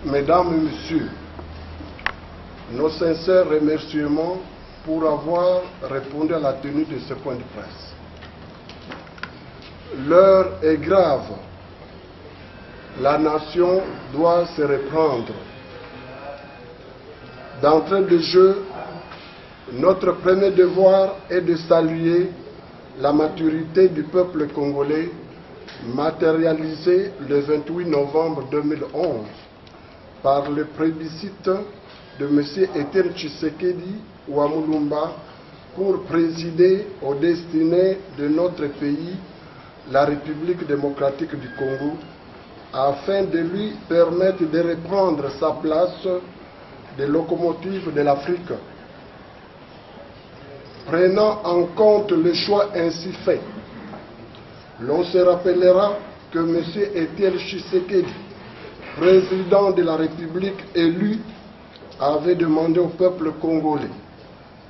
Mesdames et messieurs, nos sincères remerciements pour avoir répondu à la tenue de ce point de presse. L'heure est grave. La nation doit se reprendre. D'entrée de jeu, notre premier devoir est de saluer la maturité du peuple congolais matérialisée le 28 novembre 2011 par le plébiscite de M. Etienne Tshisekedi Ouamulumba pour présider aux destinées de notre pays, la République démocratique du Congo, afin de lui permettre de reprendre sa place de locomotive de l'Afrique. Prenant en compte le choix ainsi fait, l'on se rappellera que M. Etienne Tshisekedi, président de la République élu, avait demandé au peuple congolais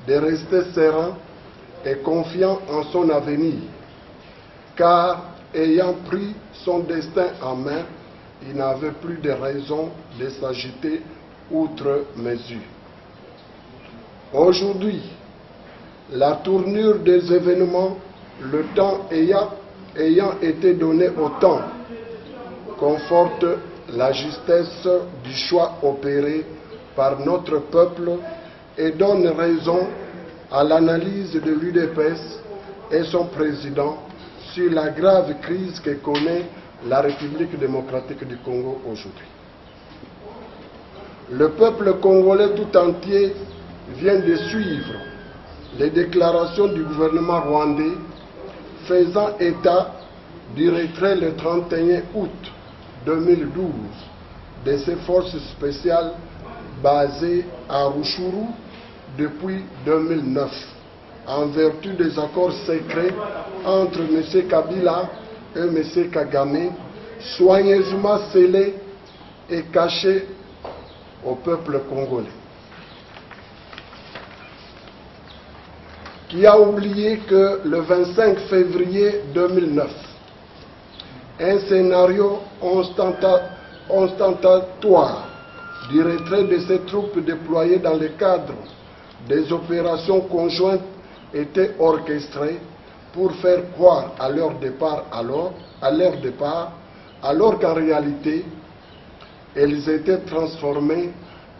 de rester serein et confiant en son avenir, car ayant pris son destin en main, il n'avait plus de raison de s'agiter outre mesure. Aujourd'hui, la tournure des événements, le temps ayant été donné au temps, conforte la justesse du choix opéré par notre peuple et donne raison à l'analyse de l'UDPS et son président sur la grave crise que connaît la République démocratique du Congo aujourd'hui. Le peuple congolais tout entier vient de suivre les déclarations du gouvernement rwandais faisant état du retrait le 31 août 2012 de ses forces spéciales basées à Rutshuru depuis 2009, en vertu des accords secrets entre M. Kabila et M. Kagame, soigneusement scellés et cachés au peuple congolais, qui a oublié que le 25 février 2009, un scénario ostentatoire du retrait de ces troupes déployées dans le cadre des opérations conjointes était orchestré pour faire croire à leur départ, alors qu'en réalité, elles étaient transformées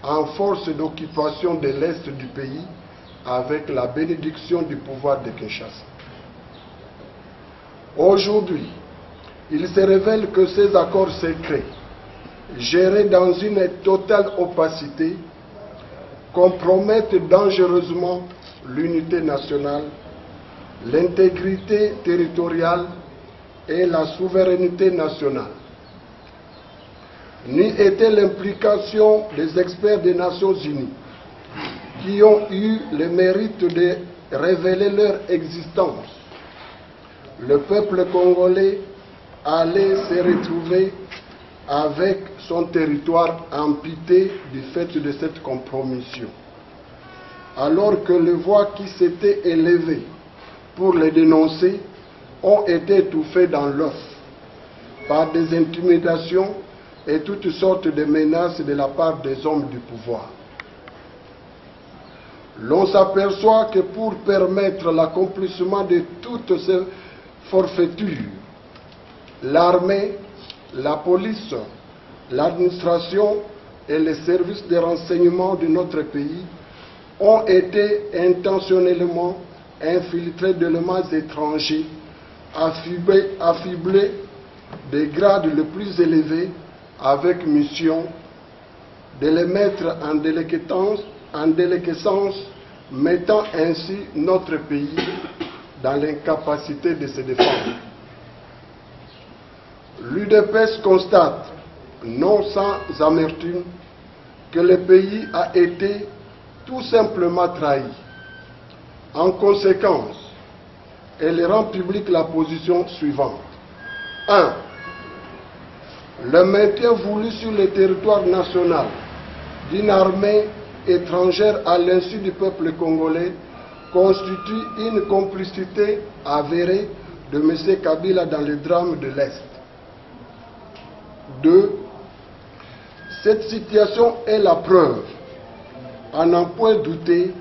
en force d'occupation de l'Est du pays avec la bénédiction du pouvoir de Kinshasa. Aujourd'hui, il se révèle que ces accords secrets, gérés dans une totale opacité, compromettent dangereusement l'unité nationale, l'intégrité territoriale et la souveraineté nationale. Ni était l'implication des experts des Nations Unies qui ont eu le mérite de révéler leur existence, le peuple congolais allait se retrouver avec son territoire amputé du fait de cette compromission. Alors que les voix qui s'étaient élevées pour les dénoncer ont été étouffées dans l'œuf par des intimidations et toutes sortes de menaces de la part des hommes du pouvoir. L'on s'aperçoit que pour permettre l'accomplissement de toutes ces forfaitures, l'armée, la police, l'administration et les services de renseignement de notre pays ont été intentionnellement infiltrés d'éléments étrangers, affublés des grades les plus élevés avec mission de les mettre en déliquescence, mettant ainsi notre pays dans l'incapacité de se défendre. L'UDPS constate, non sans amertume, que le pays a été tout simplement trahi. En conséquence, elle rend publique la position suivante. 1. Le maintien voulu sur le territoire national d'une armée étrangère à l'insu du peuple congolais constitue une complicité avérée de M. Kabila dans le drame de l'Est. 2. Cette situation est la preuve, à n'en point douter,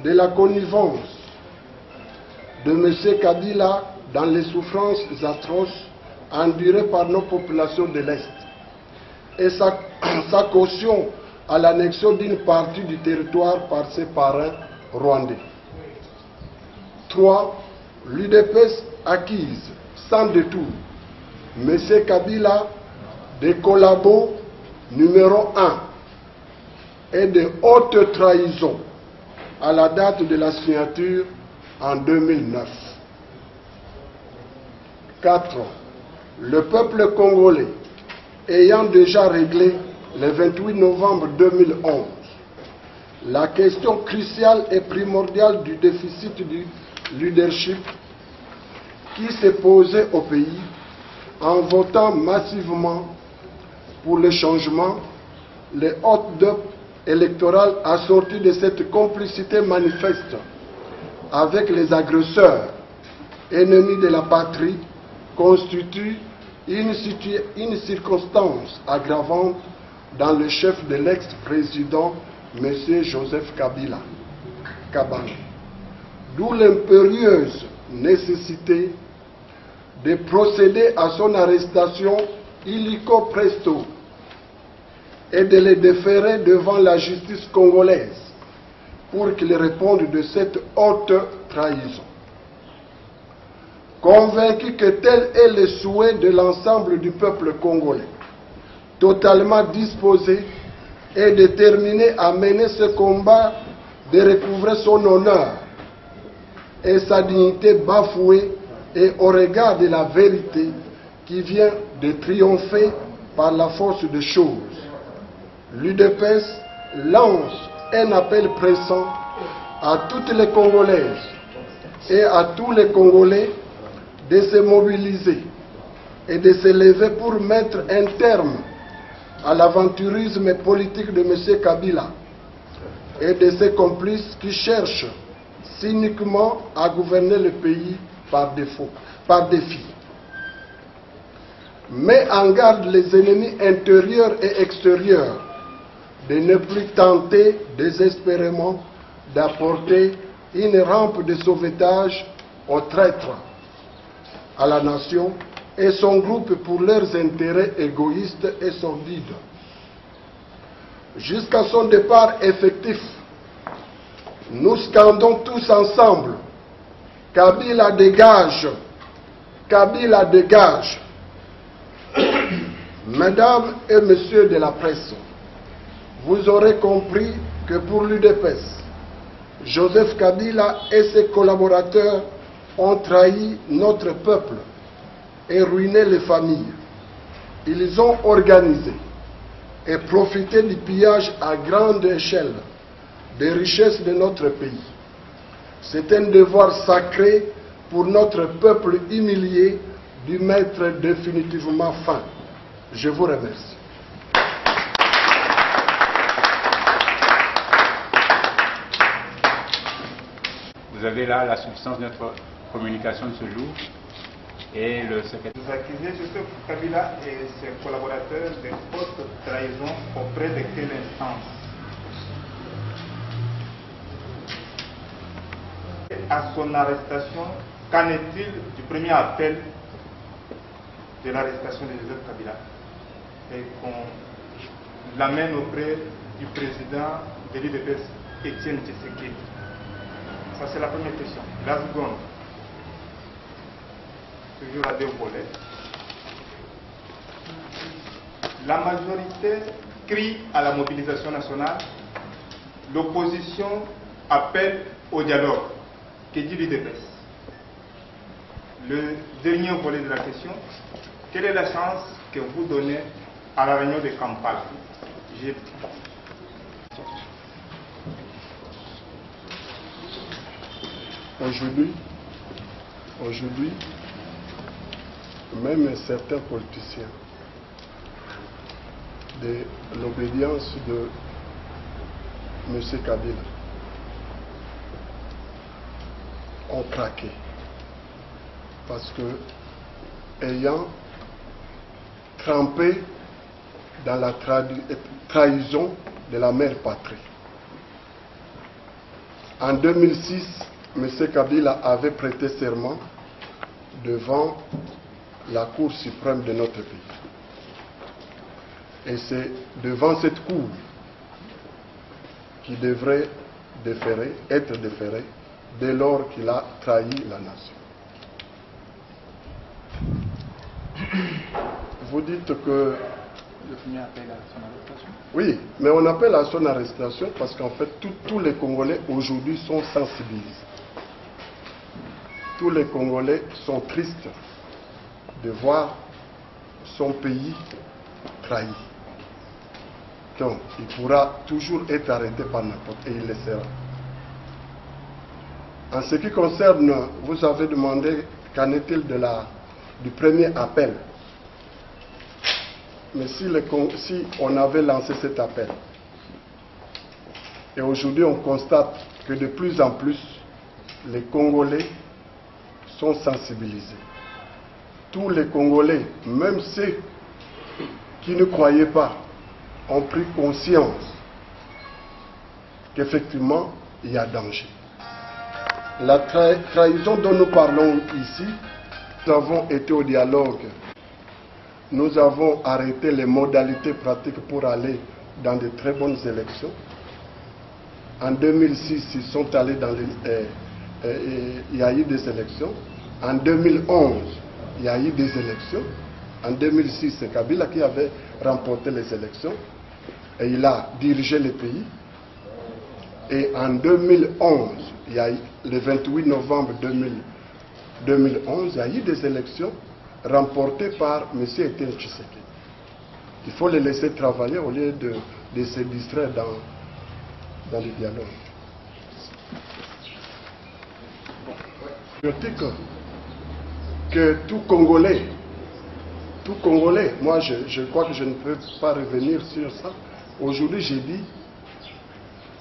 de la connivence de M. Kabila dans les souffrances atroces endurées par nos populations de l'Est et sa caution à l'annexion d'une partie du territoire par ses parrains rwandais. 3. L'UDPS acquise sans détour M. Kabila des collabos numéro 1 et de haute trahison à la date de la signature en 2009. 4. Le peuple congolais ayant déjà réglé le 28 novembre 2011 la question cruciale et primordiale du déficit du leadership qui s'est posé au pays en votant massivement pour le changement, les hold-up électorales assorties de cette complicité manifeste avec les agresseurs, ennemis de la patrie, constituent une circonstance aggravante dans le chef de l'ex-président, M. Joseph Kabila. D'où l'impérieuse nécessité de procéder à son arrestation illico presto et de le déférer devant la justice congolaise pour qu'il réponde de cette haute trahison. Convaincu que tel est le souhait de l'ensemble du peuple congolais, totalement disposé et déterminé à mener ce combat de recouvrer son honneur et sa dignité bafouée et au regard de la vérité qui vient de triompher par la force des choses. L'UDPS lance un appel pressant à toutes les Congolaises et à tous les Congolais de se mobiliser et de se lever pour mettre un terme à l'aventurisme politique de M. Kabila et de ses complices qui cherchent cyniquement à gouverner le pays par défi. Met en garde les ennemis intérieurs et extérieurs de ne plus tenter désespérément d'apporter une rampe de sauvetage aux traîtres, à la nation et son groupe pour leurs intérêts égoïstes et sordides. Jusqu'à son départ effectif, nous scandons tous ensemble: Kabila dégage! Kabila dégage! Mesdames et messieurs de la presse, vous aurez compris que pour l'UDPS, Joseph Kabila et ses collaborateurs ont trahi notre peuple et ruiné les familles. Ils ont organisé et profité du pillage à grande échelle des richesses de notre pays. C'est un devoir sacré pour notre peuple humilié d'y mettre définitivement fin. Je vous remercie. Vous avez là la substance de notre communication de ce jour et le secrétaire. Vous accusez Joseph Kabila et ses collaborateurs de haute trahison auprès de quelle instance? À son arrestation, qu'en est-il du premier appel de l'arrestation de Joseph Kabila et qu'on l'amène auprès du président de l'UDPS, Étienne Tshisekedi? Ça, c'est la première question. La seconde, toujours à deux volets. La majorité crie à la mobilisation nationale, l'opposition appelle au dialogue. Que dit l'UDPS? Le dernier volet de la question, quelle est la chance que vous donnez à la réunion de Kampala? Aujourd'hui, même certains politiciens de l'obédience de M. Kabila ont craqué parce que, ayant trempé dans la trahison de la mère patrie. En 2006, M. Kabila avait prêté serment devant la Cour suprême de notre pays. Et c'est devant cette Cour qu'il devrait être déféré dès lors qu'il a trahi la nation. Vous dites que... Oui, mais on appelle à son arrestation parce qu'en fait, tous les Congolais aujourd'hui sont sensibilisés. Tous les Congolais sont tristes de voir son pays trahi. Donc, il pourra toujours être arrêté par n'importe qui et il le sera. En ce qui concerne, vous avez demandé qu'en est-il du premier appel. Mais si on avait lancé cet appel, et aujourd'hui on constate que de plus en plus les Congolais sont sensibilisés. Tous les Congolais, même ceux qui ne croyaient pas, ont pris conscience qu'effectivement il y a danger. La trahison dont nous parlons ici, nous avons été au dialogue. Nous avons arrêté les modalités pratiques pour aller dans de très bonnes élections. En 2006, ils sont allés dans il y a eu des élections. En 2011, il y a eu des élections. En 2006, c'est Kabila qui avait remporté les élections et il a dirigé le pays. Et en 2011, le 28 novembre 2011, il y a eu des élections remportées par M. Etienne Tshisekedi. Il faut les laisser travailler au lieu de se distraire dans le dialogue. Je dis que tout Congolais, moi je crois que je ne peux pas revenir sur ça. Aujourd'hui j'ai dit,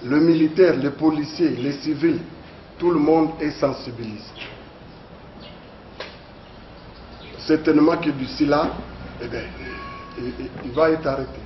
le militaire, les policiers, les civils, tout le monde est sensibilisé. Certainement que d'ici là, il va être arrêté.